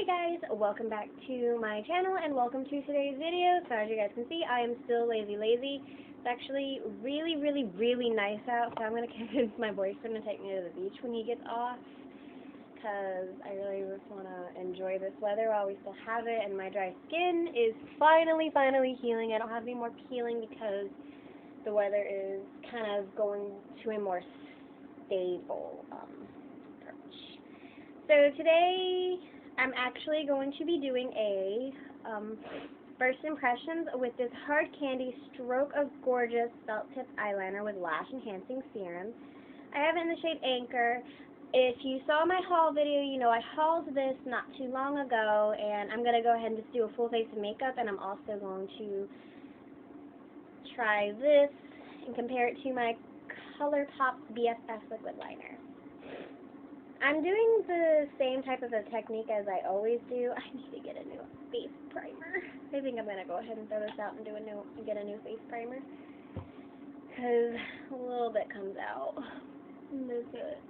Hey guys, welcome back to my channel and welcome to today's video. So as you guys can see, I am still lazy. It's actually really nice out, so I'm going to convince my boyfriend to take me to the beach when he gets off, because I really just want to enjoy this weather while we still have it, and my dry skin is finally healing. I don't have any more peeling because the weather is kind of going to a more stable approach. So today I'm actually going to be doing a first impressions with this Hard Candy Stroke of Gorgeous Felt Tip Eyeliner with Lash Enhancing Serum. I have it in the shade Anchor. If you saw my haul video, you know I hauled this not too long ago, and I'm going to go ahead and just do a full face of makeup, and I'm also going to try this and compare it to my ColourPop BFF liquid liner. I'm doing the same type of a technique as I always do. I need to get a new face primer. I think I'm going to go ahead and throw this out and get a new face primer, because a little bit comes out. That's it.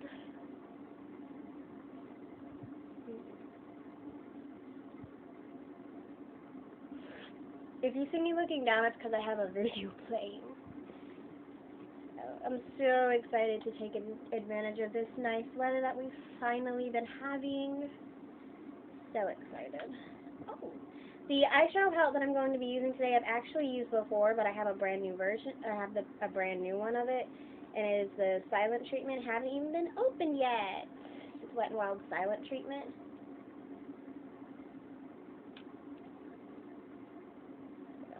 If you see me looking down, it's because I have a video playing. I'm so excited to take advantage of this nice weather that we've finally been having. So excited. Oh, the eyeshadow palette that I'm going to be using today I've actually used before, but I have a brand new version. I have a brand new one of it, and it is the Silent Treatment. Haven't even been opened yet. It's Wet n Wild Silent Treatment.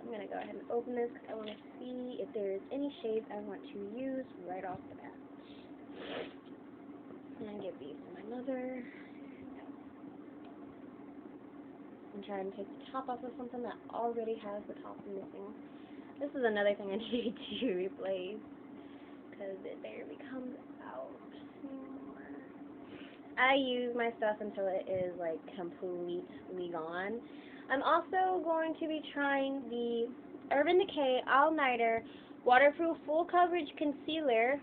I'm going to go ahead and open this because I want to see if there's any shades I want to use right off the bat. And give these to my mother. I'm trying to take the top off of something that already has the top missing. This is another thing I need to replace because it barely comes out anymore. I use my stuff until it is like completely gone. I'm also going to be trying the Urban Decay All Nighter Waterproof Full Coverage Concealer.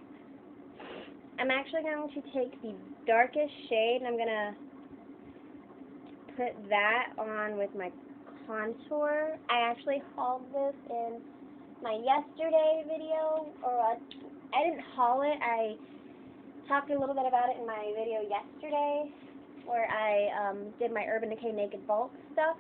I'm actually going to take the darkest shade and I'm going to put that on with my contour. I actually hauled this in my yesterday video, or I didn't haul it, I talked a little bit about it in my video yesterday where I did my Urban Decay Naked Bulk stuff.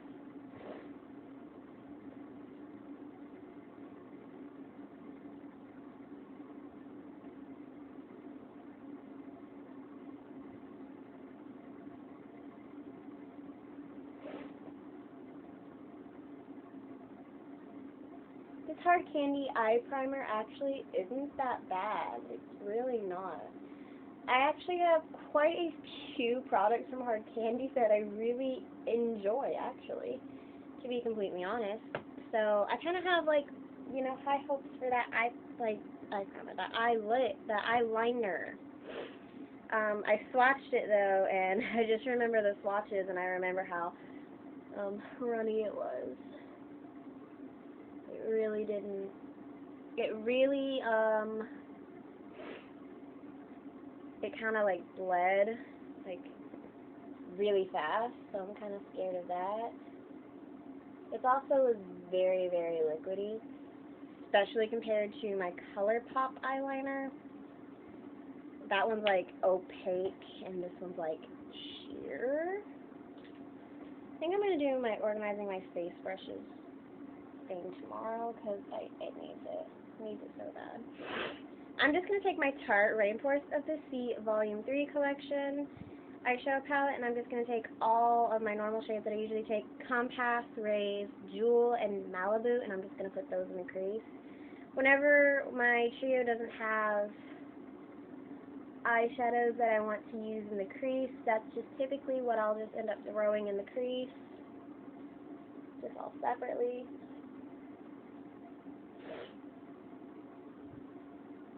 This Hard Candy eye primer actually isn't that bad. It's really not. I actually have quite a few products from Hard Candy that I really enjoy, actually, to be completely honest. So I kind of have, like, you know, high hopes for that eyeliner. I swatched it though, and I just remember the swatches, and I remember how runny it was. It really didn't. It really it kind of like bled like really fast, so I'm kind of scared of that. It also was very liquidy, especially compared to my ColourPop eyeliner. That one's like opaque, and this one's like sheer. I think I'm going to do my organizing my face brushes thing tomorrow, because it needs it. It needs it so bad. I'm just going to take my Tarte Rainforest of the Sea Volume 3 collection eyeshadow palette, and I'm just going to take all of my normal shades that I usually take, Compass, Raise, Jewel, and Malibu, and I'm just going to put those in the crease. Whenever my trio doesn't have eyeshadows that I want to use in the crease, that's just typically what I'll just end up throwing in the crease, just all separately.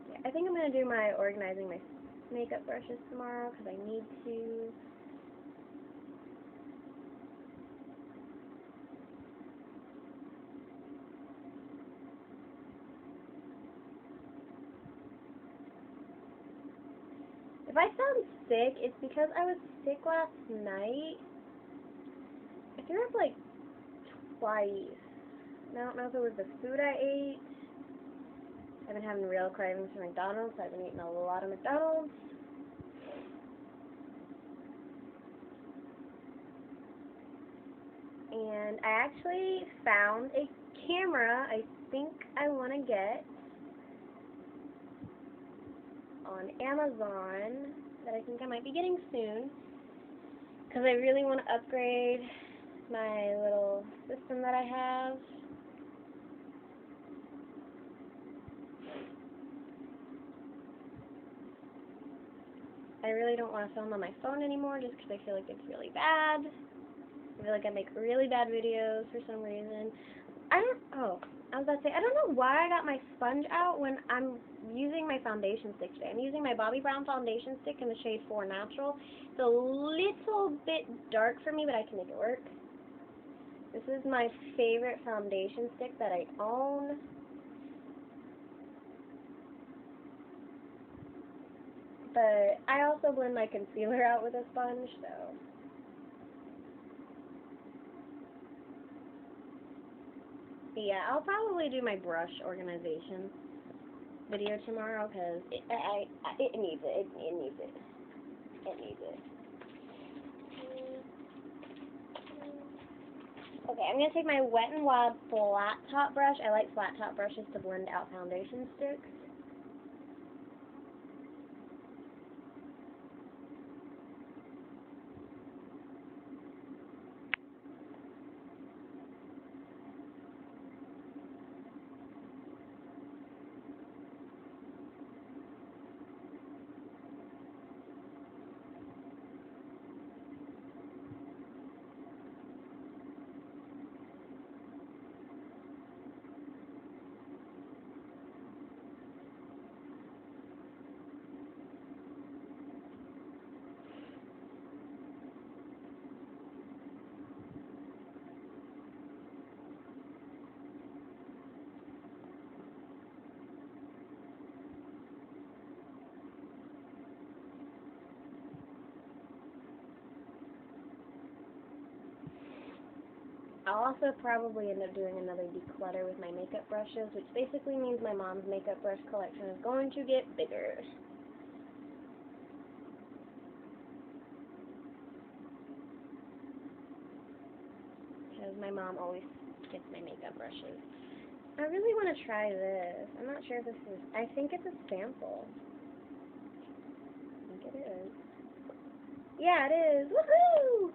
Yeah, I think I'm going to do my organizing my makeup brushes tomorrow because I need to. If I sound sick, it's because I was sick last night. I threw up like twice. I don't know if it was the food I ate. I've been having real cravings for McDonald's, so I've been eating a lot of McDonald's. And I actually found a camera I think I want to get on Amazon that I think I might be getting soon, because I really want to upgrade my little system that I have. I really don't want to film on my phone anymore just because I feel like it's really bad. I feel like I make really bad videos for some reason. I was about to say, I don't know why I got my sponge out when I'm using my foundation stick today. I'm using my Bobbi Brown foundation stick in the shade 4 Natural. It's a little bit dark for me, but I can make it work. This is my favorite foundation stick that I own. But I also blend my concealer out with a sponge, so. Yeah, I'll probably do my brush organization video tomorrow, because it needs it. It needs it. It needs it. Okay, I'm going to take my Wet n Wild flat top brush. I like flat top brushes to blend out foundation sticks. I'll also probably end up doing another declutter with my makeup brushes, which basically means my mom's makeup brush collection is going to get bigger. Because my mom always gets my makeup brushes. I really want to try this. I'm not sure if this is, I think it's a sample. I think it is. Yeah, it is. Woohoo!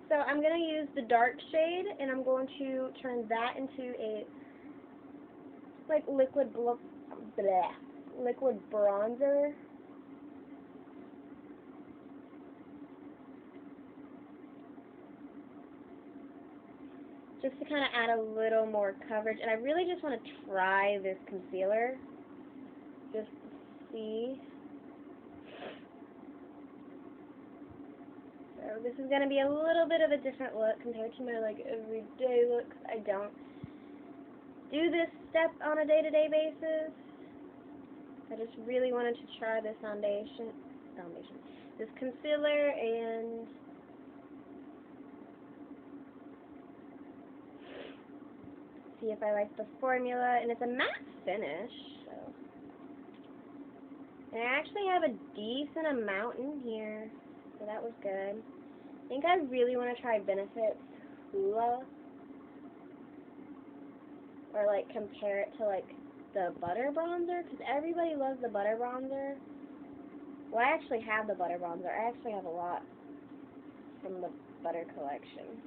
So I'm going to use the dark shade, and I'm going to turn that into a, like, liquid bronzer. Just to kind of add a little more coverage. And I really just want to try this concealer. Just to see. So this is going to be a little bit of a different look compared to my like everyday look. I don't do this step on a day-to-day basis. I just really wanted to try this this concealer, and see if I like the formula. And it's a matte finish, so. And I actually have a decent amount in here, so that was good. I think I really want to try Benefit's Hoola, or like compare it to like the butter bronzer, because everybody loves the butter bronzer. Well, I actually have the butter bronzer. I actually have a lot from the butter collection.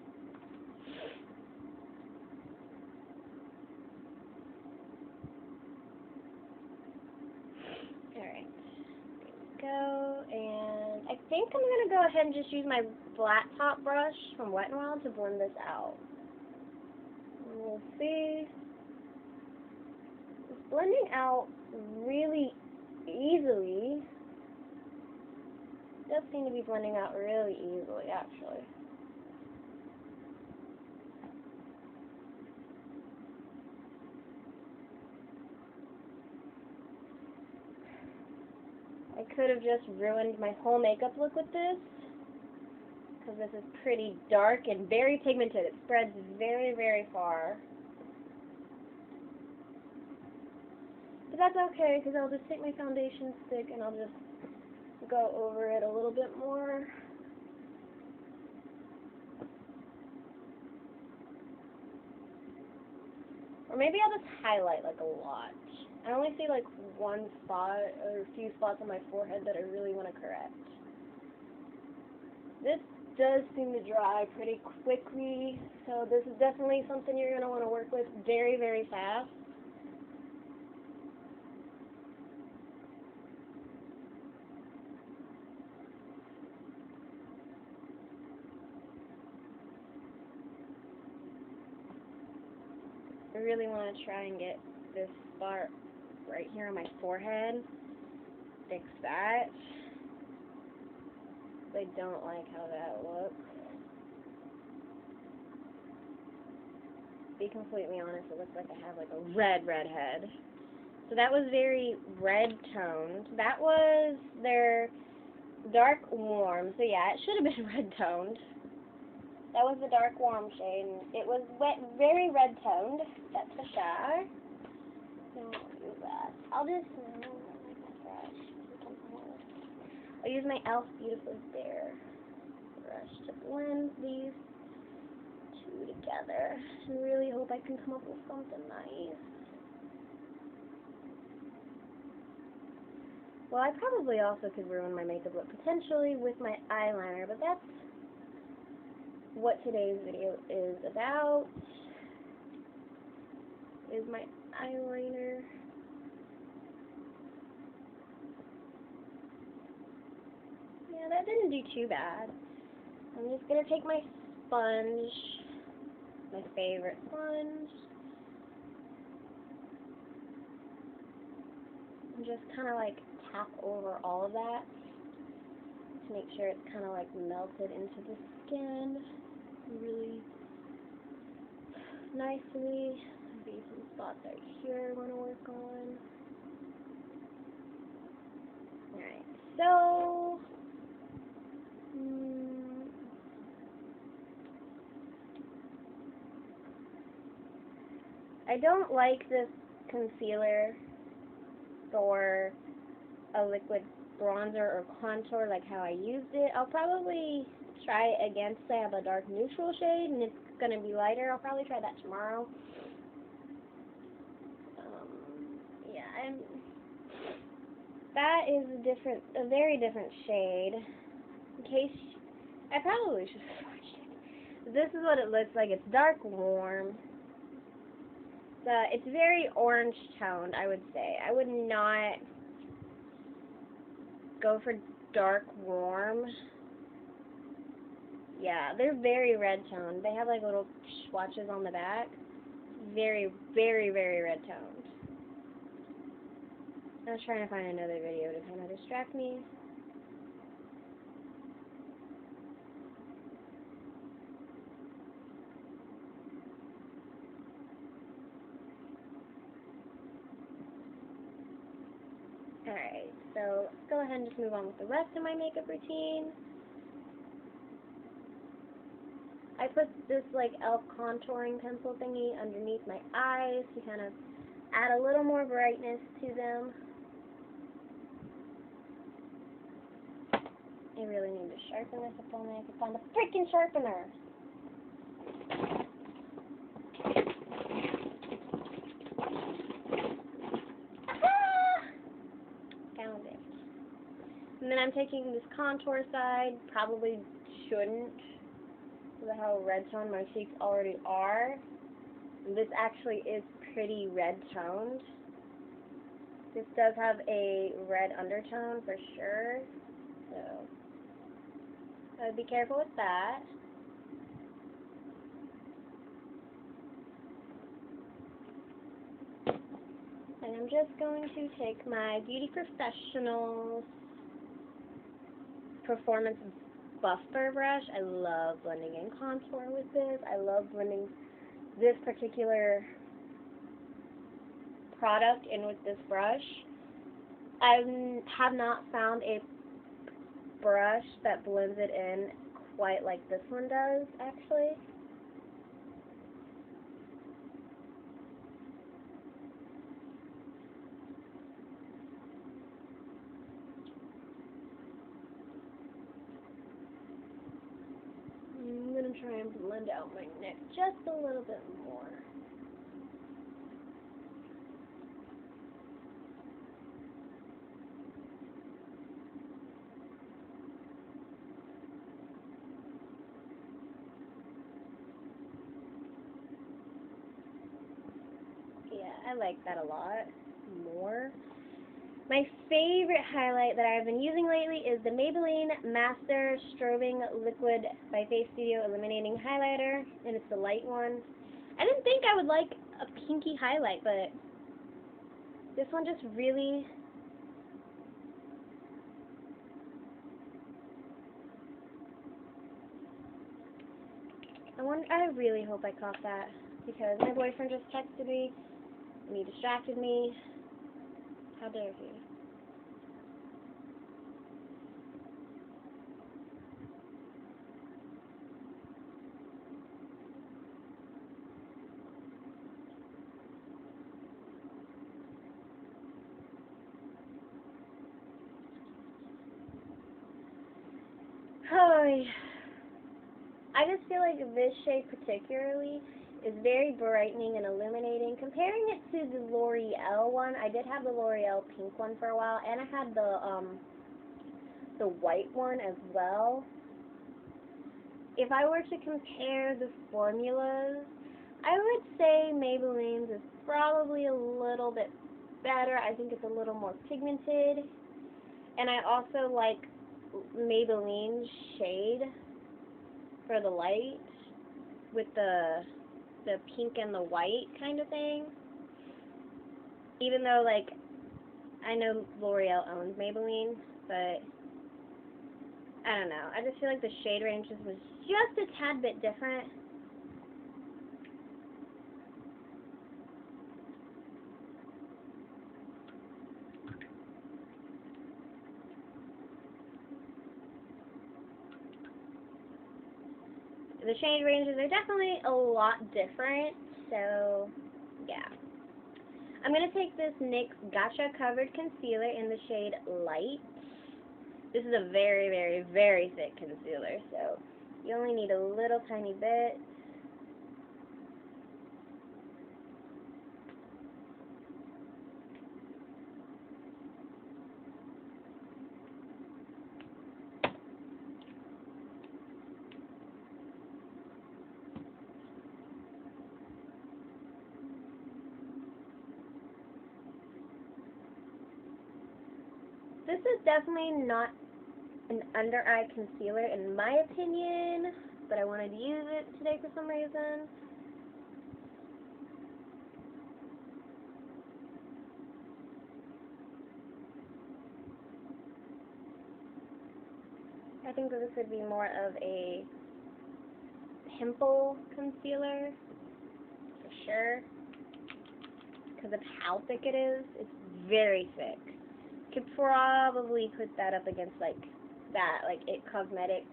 Alright, there we go, and I think I'm going to go ahead and just use my flat top brush from Wet n Wild to blend this out. And we'll see. It's blending out really easily. It does seem to be blending out really easily, actually. I could have just ruined my whole makeup look with this, because this is pretty dark and very pigmented. It spreads very, very far. But that's okay, because I'll just take my foundation stick and I'll just go over it a little bit more. Or maybe I'll just highlight like a lot. I only see like one spot or a few spots on my forehead that I really want to correct. This does seem to dry pretty quickly, so this is definitely something you're going to want to work with very, very fast. I really want to try and get this spot right here on my forehead, fix that. I don't like how that looks. To be completely honest, it looks like I have like a red head. So that was very red toned. That was their dark warm. So yeah, it should have been red toned. That was the dark warm shade. And it was very red toned. That's for sure. So I'll use that. I'll use my e.l.f. Beautiful Bare brush to blend these two together. I really hope I can come up with something nice. Well, I probably also could ruin my makeup look potentially with my eyeliner, but that's what today's video is about, is my eyeliner. Yeah, that didn't do too bad. I'm just going to take my sponge, my favorite sponge, and just kind of like tap over all of that to make sure it's kind of like melted into the skin really nicely. Maybe some spots right here I want to work on. Alright, so I don't like this concealer for a liquid bronzer or contour like how I used it. I'll probably try it again since I have a dark neutral shade and it's going to be lighter. I'll probably try that tomorrow. Yeah, that is a very different shade. In case, I probably should have swatched it. This is what it looks like. It's dark warm. It's very orange toned, I would say. I would not go for dark warm. Yeah, they're very red toned. They have like little swatches on the back. Very, very, very red toned. I was trying to find another video to kind of distract me. Alright, so let's go ahead and just move on with the rest of my makeup routine. I put this like e.l.f. contouring pencil thingy underneath my eyes to kind of add a little more brightness to them. I really need to sharpen this if only I could find a freaking sharpener. Found it. And then I'm taking this contour side, probably shouldn't, because of how red toned my cheeks already are. This actually is pretty red toned. This does have a red undertone for sure, so I'd be careful with that. And I'm just going to take my Beauty Professional Performance Buffer brush. I love blending in contour with this. I love blending this particular product in with this brush. I have not found a brush that blends it in quite like this one does, actually. I'm going to try and blend out my neck just a little bit more. Yeah, I like that a lot more. My favorite highlight that I've been using lately is the Maybelline Master Strobing Liquid by Face Studio Illuminating Highlighter, and it's the light one. I didn't think I would like a pinky highlight, but this one just really... I really hope I caught that, because my boyfriend just texted me, and he distracted me. How dare he? Oh, I just feel like this shade particularly is very brightening and illuminating. Comparing it to the L'Oreal one, I did have the L'Oreal pink one for a while, and I had the white one as well. If I were to compare the formulas, I would say Maybelline's is probably a little bit better. I think it's a little more pigmented, and I also like Maybelline's shade for the light with the pink and the white kind of thing. Even though, like, I know L'Oreal owns Maybelline, but I don't know. I just feel like the shade ranges was just a tad bit different. The shade ranges are definitely a lot different, so yeah. I'm going to take this NYX Gotcha Covered Concealer in the shade Light. This is a very, very, very thick concealer, so you only need a little tiny bit. This is definitely not an under eye concealer in my opinion, but I wanted to use it today for some reason. I think that this would be more of a pimple concealer, for sure, because of how thick it is. It's very thick. Could probably put that up against like that, like It Cosmetics,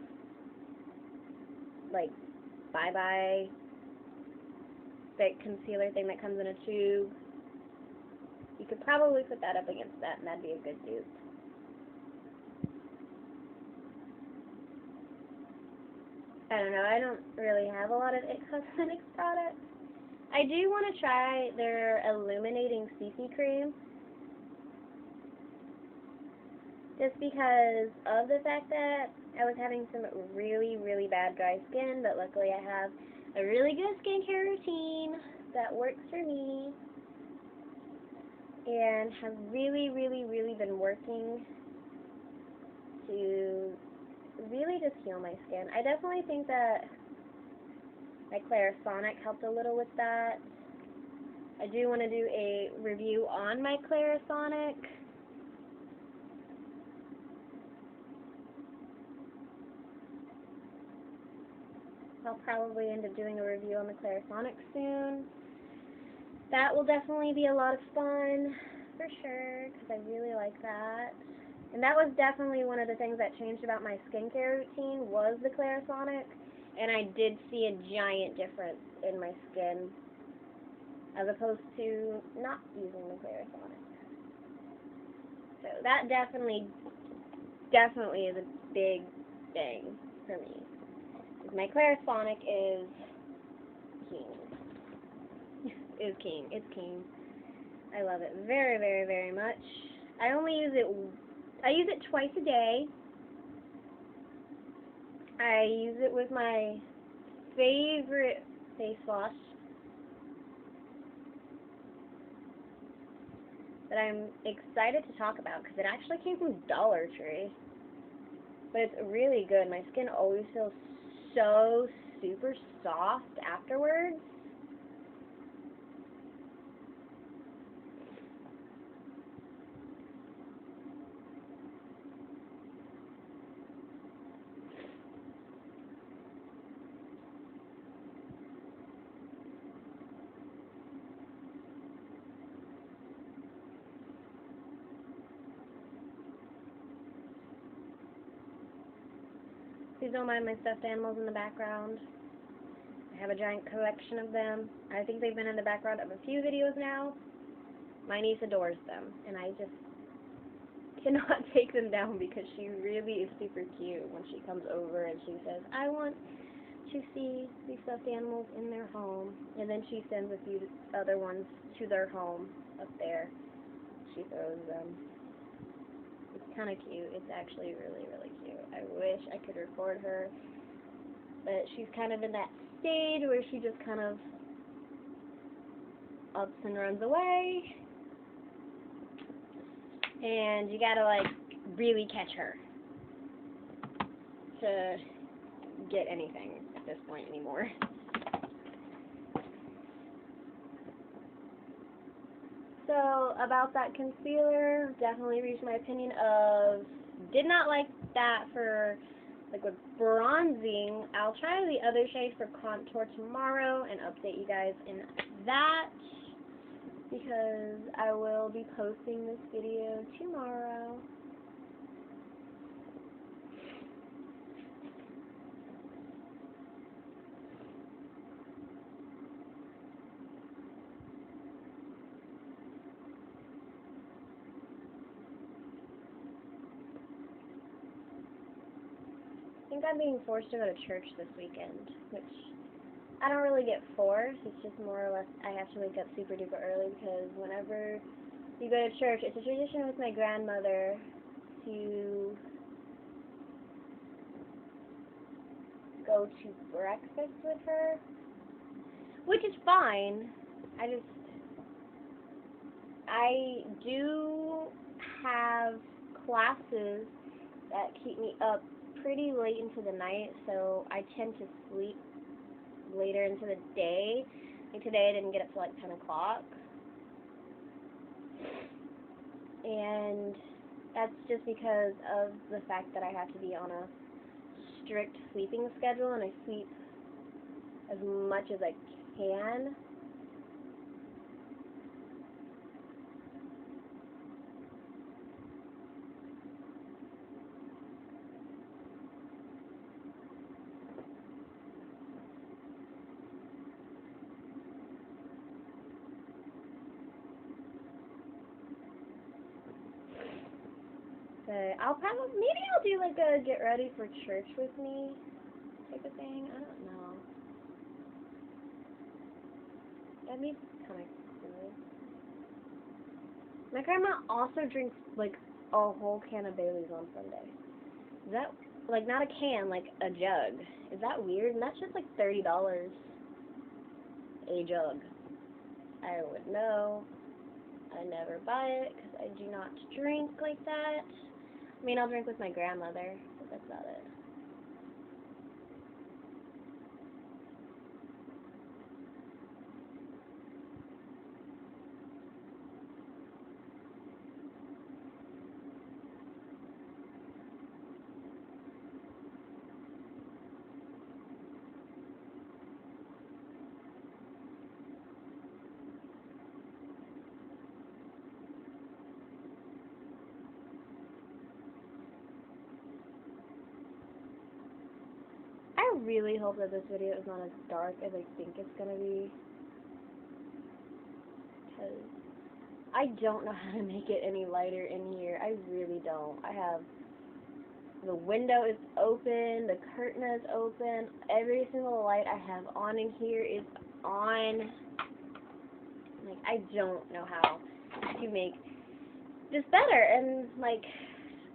like Bye Bye thick concealer thing that comes in a tube. You could probably put that up against that, and that'd be a good dupe. I don't know, I don't really have a lot of It Cosmetics products. I do want to try their Illuminating CC Cream, just because of the fact that I was having some really, really bad dry skin, but luckily I have a really good skincare routine that works for me, and have really, really, really been working to really just heal my skin. I definitely think that my Clarisonic helped a little with that. I do want to do a review on my Clarisonic. I'll probably end up doing a review on the Clarisonic soon. That will definitely be a lot of fun, for sure, because I really like that. And that was definitely one of the things that changed about my skincare routine was the Clarisonic. And I did see a giant difference in my skin as opposed to not using the Clarisonic. So that definitely is a big thing for me. My Clarisonic is king. It's king. I love it very, very, very much. I use it twice a day. I use it with my favorite face wash that I'm excited to talk about because it actually came from Dollar Tree. But it's really good. My skin always feels so super soft afterwards. Please don't mind my stuffed animals in the background. I have a giant collection of them. I think they've been in the background of a few videos now. My niece adores them, and I just cannot take them down because she really is super cute when she comes over and she says, I want to see these stuffed animals in their home. And then she sends a few other ones to their home up there. She throws them. It's kind of cute. It's actually really, really cute. I wish I could record her, but she's kind of in that stage where she just kind of ups and runs away, and you gotta like really catch her to get anything at this point anymore. So about that concealer, definitely reached my opinion of did not like that for like with bronzing. I'll try the other shade for contour tomorrow and update you guys in that because I will be posting this video tomorrow. I think I'm being forced to go to church this weekend, which I don't really get forced. It's just more or less I have to wake up super duper early because whenever you go to church, it's a tradition with my grandmother to go to breakfast with her, which is fine. I do have classes that keep me up pretty late into the night, so I tend to sleep later into the day. Like today I didn't get up till like 10 o'clock. And that's just because of the fact that I have to be on a strict sleeping schedule and I sleep as much as I can. But maybe I'll do like a get ready for church with me type of thing. I don't know. That'd be kind of cool. My grandma also drinks like a whole can of Baileys on Sunday. Is that, like, not a can, like a jug? Is that weird? And that's just like $30 a jug. I would know. I never buy it because I do not drink like that. I mean, I'll drink with my grandmother, but that's about it. really hope that this video is not as dark as I think it's going to be, because I don't know how to make it any lighter in here. I really don't. The window is open, the curtain is open, every single light I have on in here is on. Like, I don't know how to make this better, and like,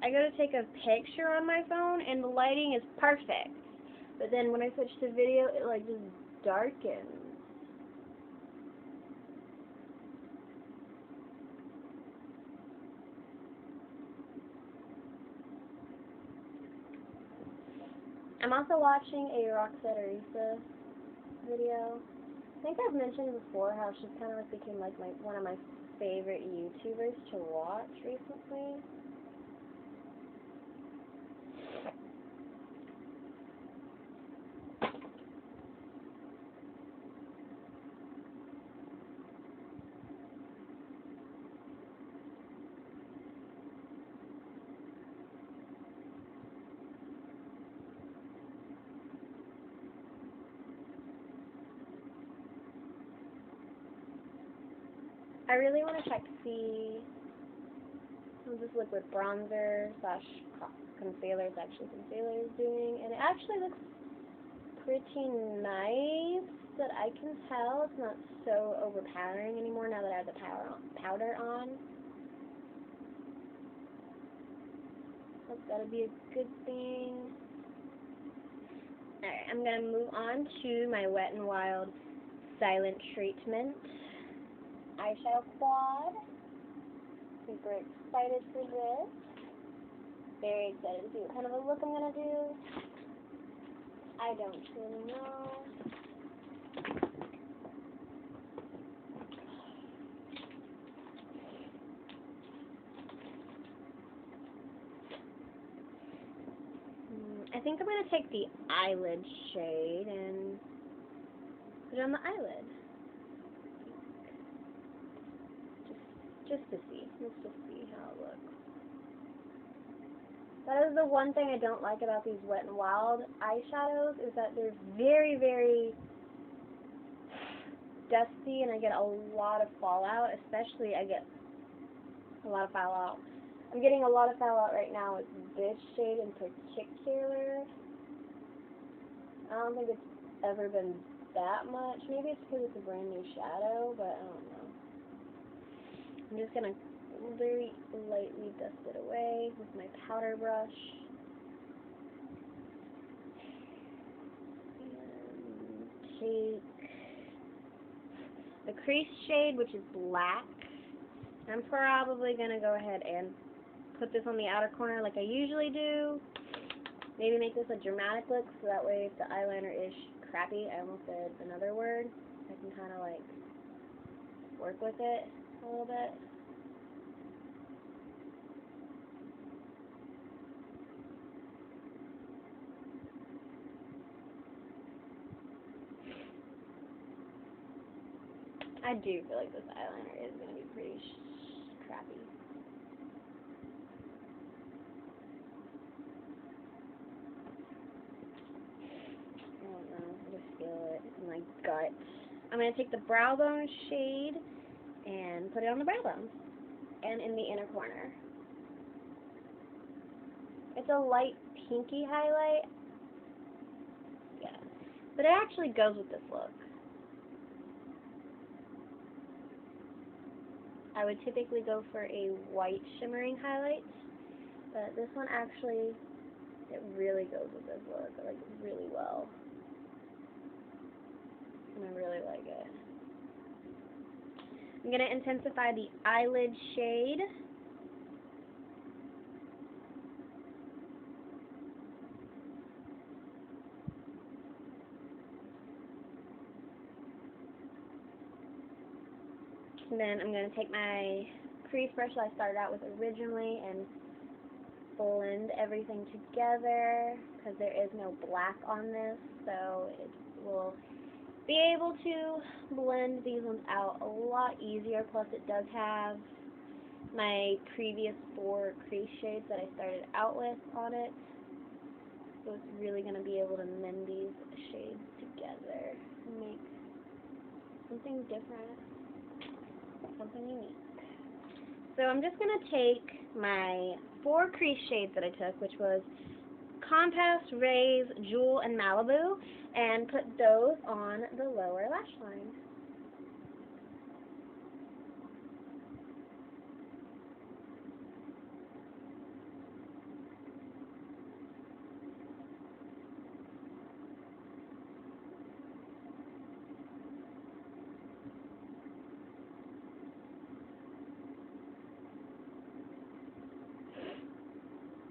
I go to take a picture on my phone and the lighting is perfect, but then when I switch to video, it like just darkens. I'm also watching a Roxette Arisa video. I think I've mentioned before how she's kind of like became like one of my favorite YouTubers to watch recently. I really want to check to see how this liquid bronzer slash concealer is doing, and it actually looks pretty nice, but I can tell it's not so overpowering anymore now that I have the powder on. That's gotta be a good thing. Alright, I'm gonna move on to my Wet n Wild Silent Treatment eyeshadow quad. Super excited for this. Very excited to see what kind of a look I'm gonna do. I don't really know. I think I'm gonna take the eyelid shade and put it on the eyelid. Just to see. Let's just see how it looks. That is the one thing I don't like about these Wet n Wild eyeshadows, is that they're very, very dusty and I get a lot of fallout. Especially I get a lot of fallout. I'm getting a lot of fallout right now with this shade in particular. I don't think it's ever been that much. Maybe it's because it's a brand new shadow, but I don't know. I'm just going to very lightly dust it away with my powder brush. And take the crease shade, which is black. I'm probably going to go ahead and put this on the outer corner like I usually do. Maybe make this a dramatic look, so that way if the eyeliner is crappy, I almost said another word, I can kind of like work with it a little bit. I do feel like this eyeliner is going to be pretty crappy. I don't know, I just feel it in my gut. I'm going to take the brow bone shade and put it on the brow bone and in the inner corner. It's a light pinky highlight. Yeah. But it actually goes with this look. I would typically go for a white shimmering highlight, but this one actually, it really goes with this look, like really well. And I really like it. I'm going to intensify the eyelid shade. And then I'm going to take my crease brush that I started out with originally and blend everything together, because there is no black on this, so it will be able to blend these ones out a lot easier. Plus it does have my previous 4 crease shades that I started out with on it. So it's really going to be able to mend these shades together and make something different, something unique. So I'm just going to take my 4 crease shades that I took, which was Compass, Raise, Jewel, and Malibu, and put those on the lower lash line.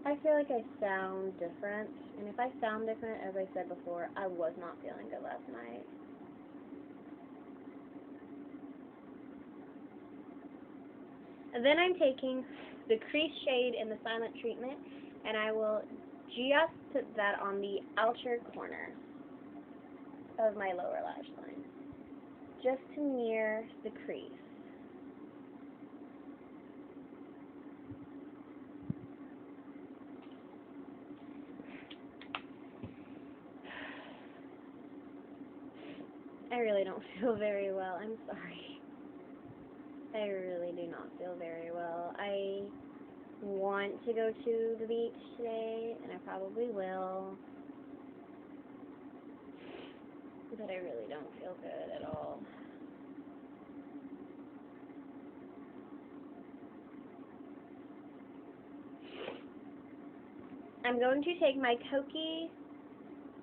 I feel like I sound different, and if I sound different, as I said before, I was not feeling good last night. And then I'm taking the crease shade in the Silent Treatment, and I will just put that on the outer corner of my lower lash line, just to mirror the crease. I really don't feel very well. I'm sorry. I really do not feel very well. I want to go to the beach today, and I probably will. But I really don't feel good at all. I'm going to take my Kokie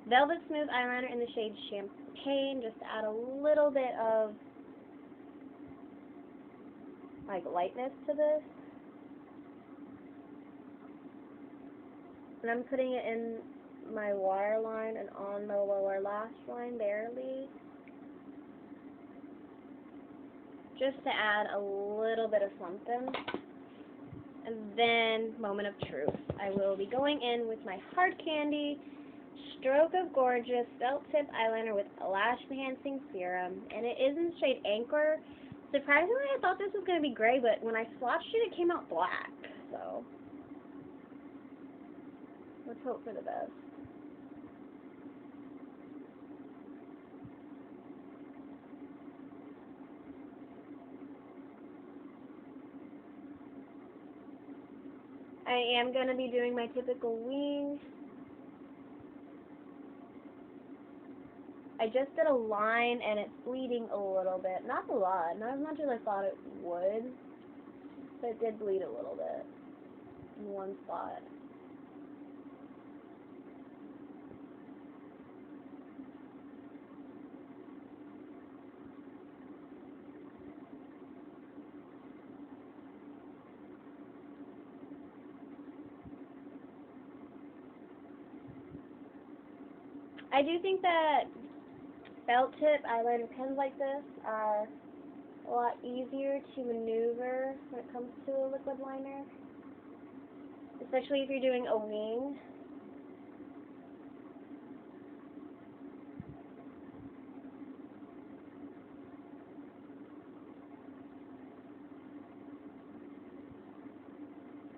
Velvet Smooth eyeliner in the shade Champagne, just to add a little bit of like lightness to this. And I'm putting it in my waterline and on the lower lash line barely, just to add a little bit of something. And then, moment of truth, I will be going in with my Hard Candy Stroke of Gorgeous Felt Tip Eyeliner with Lash Enhancing Serum, and it is in shade Anchor. Surprisingly, I thought this was going to be gray, but when I swatched it, it came out black, so let's hope for the best. I am going to be doing my typical wing. I just did a line and it's bleeding a little bit. Not a lot, not as much as I thought it would, but it did bleed a little bit in one spot. I do think that felt tip eyeliner pens like this are a lot easier to maneuver when it comes to a liquid liner, especially if you're doing a wing.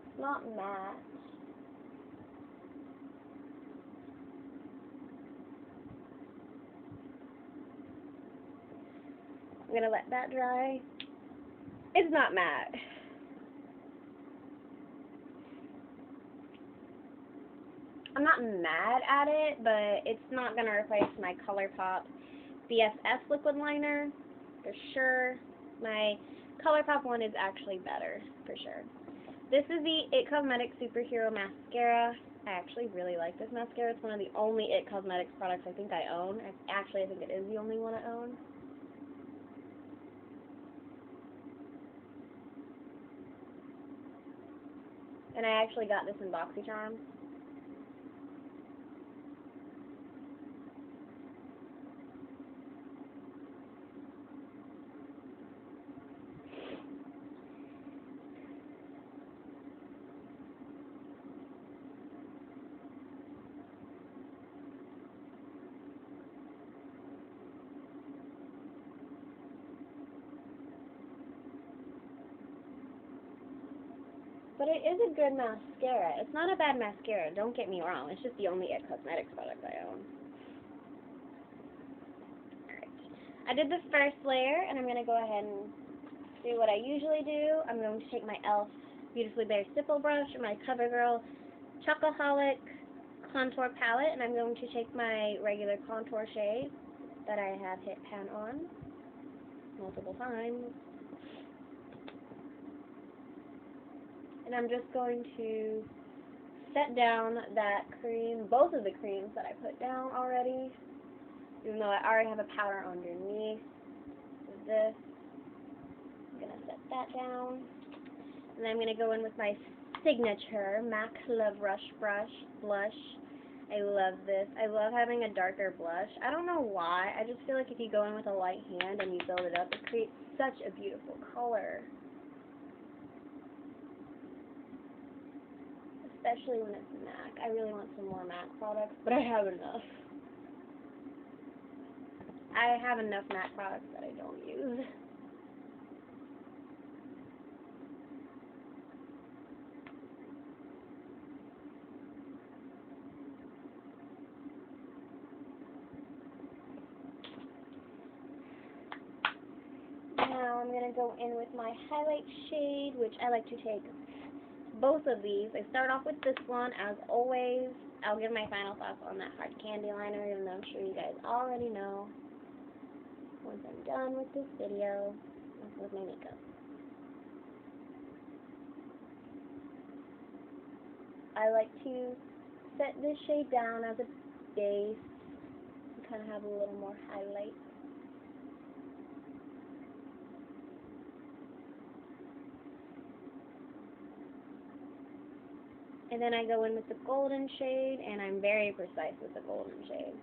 It's not matte. I'm going to let that dry. It's not matte. I'm not mad at it, but it's not going to replace my ColourPop BFF liquid liner, for sure. My ColourPop one is actually better, for sure. This is the It Cosmetics Superhero Mascara. I actually really like this mascara. It's one of the only It Cosmetics products I think I own. Actually, I think it is the only one I own. And I actually got this in BoxyCharm. But it is a good mascara. It's not a bad mascara, don't get me wrong. It's just the only It Cosmetics product I own. Alright. I did the first layer, and I'm going to go ahead and do what I usually do. I'm going to take my e.l.f. Beautifully Bare Stipple brush and my CoverGirl Chocoholic contour palette, and I'm going to take my regular contour shade that I have hit pan on multiple times. And I'm just going to set down that cream, both of the creams that I put down already, even though I already have a powder underneath this. I'm going to set that down. And then I'm going to go in with my signature MAC Love Rush blush. I love this. I love having a darker blush. I don't know why. I just feel like if you go in with a light hand and you build it up, it creates such a beautiful color. Especially when it's MAC. I really want some more MAC products, but I have enough. I have enough MAC products that I don't use. Now I'm going to go in with my highlight shade, which I like to take both of these. I start off with this one, as always. I'll give my final thoughts on that hard candy liner, even though I'm sure you guys already know once I'm done with this video with my makeup. I like to set this shade down as a base and kind of have a little more highlight. And then I go in with the golden shade, and I'm very precise with the golden shade.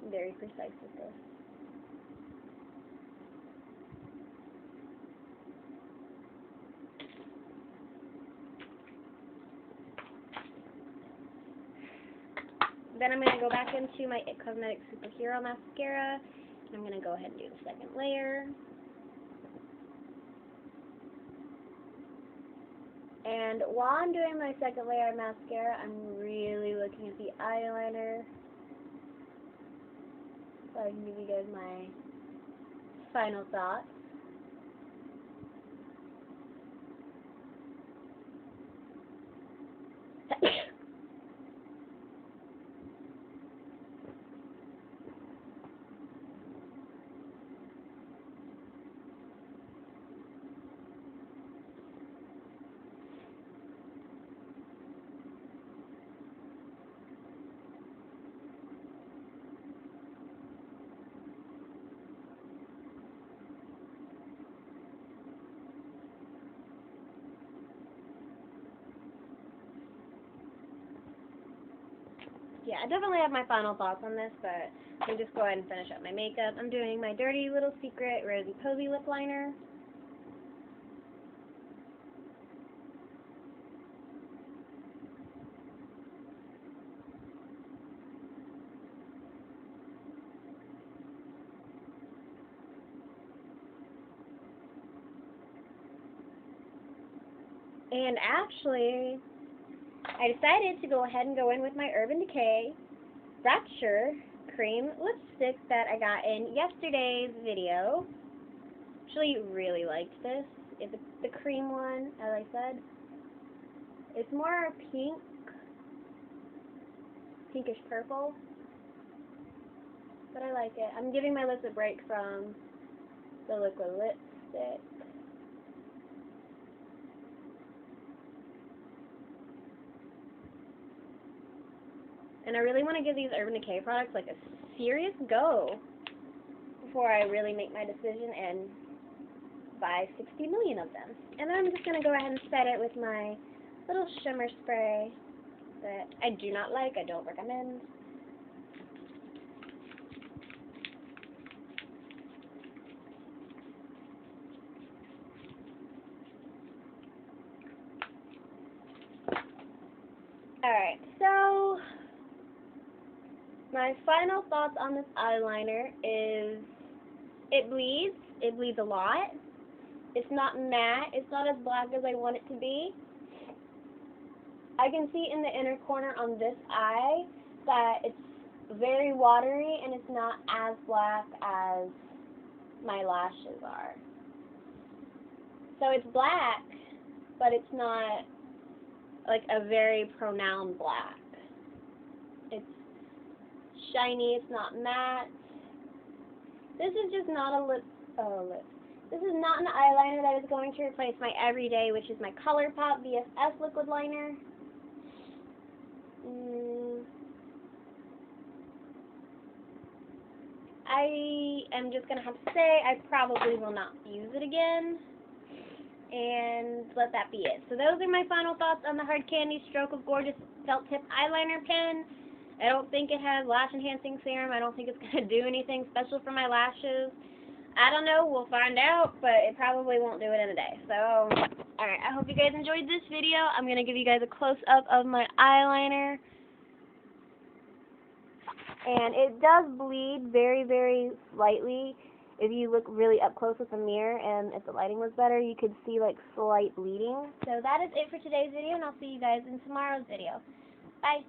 I'm very precise with this. Then I'm going to go back into my It Cosmetics Superhero Mascara, and I'm going to go ahead and do the second layer. And while I'm doing my second layer of mascara, I'm really looking at the eyeliner, so I can give you guys my final thoughts. Yeah, I definitely have my final thoughts on this, but let me just go ahead and finish up my makeup. I'm doing my Dirty Little Secret Rosy Posy lip liner. And actually, I decided to go ahead and go in with my Urban Decay Rapture Cream lipstick that I got in yesterday's video. Actually, really liked this. It's the cream one, as I said. It's more pink, pinkish purple, but I like it. I'm giving my lips a break from the liquid lipstick. And I really want to give these Urban Decay products like a serious go before I really make my decision and buy 60 million of them. And then I'm just going to go ahead and set it with my little shimmer spray that I do not like, I don't recommend. Alright, so my final thoughts on this eyeliner is it bleeds a lot. It's not matte. It's not as black as I want it to be. I can see in the inner corner on this eye that it's very watery and it's not as black as my lashes are. So it's black, but it's not like a very pronounced black. It's shiny, it's not matte. This is just not a lip. This is not an eyeliner that is going to replace my everyday, which is my ColourPop VSS liquid liner. I am just going to have to say I probably will not use it again. And let that be it. So those are my final thoughts on the Hard Candy Stroke of Gorgeous Felt Tip Eyeliner Pen. I don't think it has lash enhancing serum. I don't think it's going to do anything special for my lashes. I don't know. We'll find out, but it probably won't do it in a day. So, alright. I hope you guys enjoyed this video. I'm going to give you guys a close-up of my eyeliner. And it does bleed very, very slightly. If you look really up close with the mirror, and if the lighting was better, you could see like slight bleeding. So that is it for today's video, and I'll see you guys in tomorrow's video. Bye.